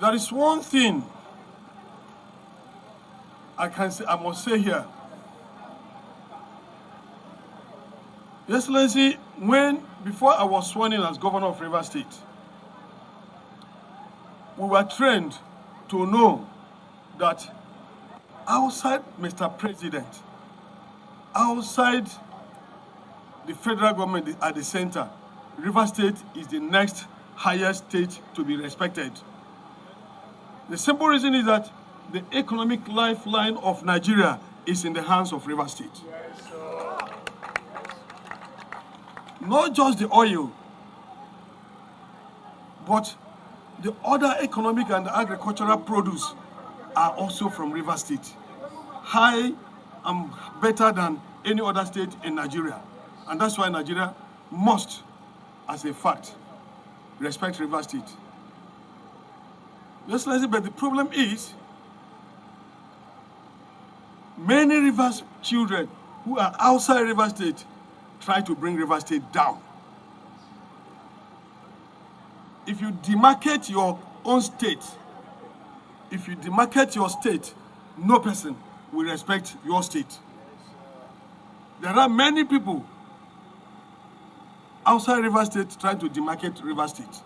There is one thing I must say here. Your Excellency, before I was sworn in as governor of Rivers State, we were trained to know that outside Mr. President, outside the federal government at the center, Rivers State is the next highest state to be respected. The simple reason is that the economic lifeline of Nigeria is in the hands of Rivers State. Not just the oil, but the other economic and agricultural produce are also from Rivers State. High and better than any other state in Nigeria. And that's why Nigeria must, as a fact, respect Rivers State. Yes, but the problem is, many Rivers children who are outside Rivers State try to bring Rivers State down. If you demarcate your own state, if you demarcate your state, no person will respect your state. There are many people outside Rivers State trying to demarcate Rivers State.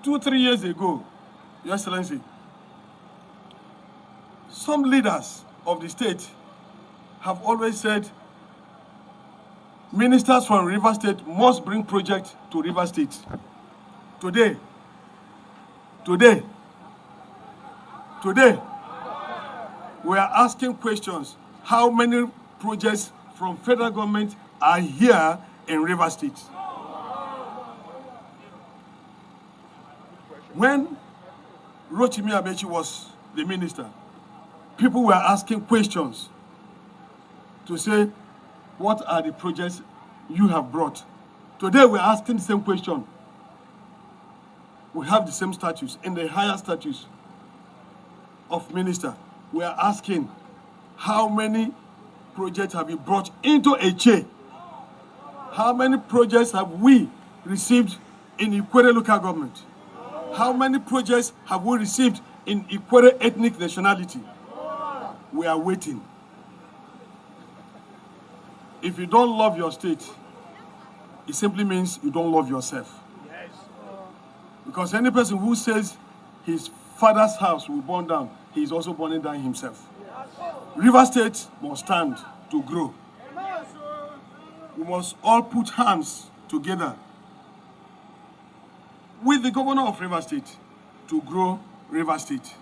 2-3 years ago, Your Excellency, some leaders of the state have always said ministers from Rivers State must bring projects to Rivers State. Today, we are asking questions. How many projects from federal government are here in Rivers State? When Rotimi Amechi was the minister, people were asking questions to say, what are the projects you have brought? Today we're asking the same question. We have the same status, in the higher status of minister. We are asking, how many projects have you brought into a chain? How many projects have we received in Ikwere local government? How many projects have we received in Ikwere ethnic nationality? We are waiting. If you don't love your state, it simply means you don't love yourself. Because any person who says his father's house will burn down, he is also burning down himself. Rivers State must stand to grow. We must all put hands together with the governor of Rivers State to grow Rivers State.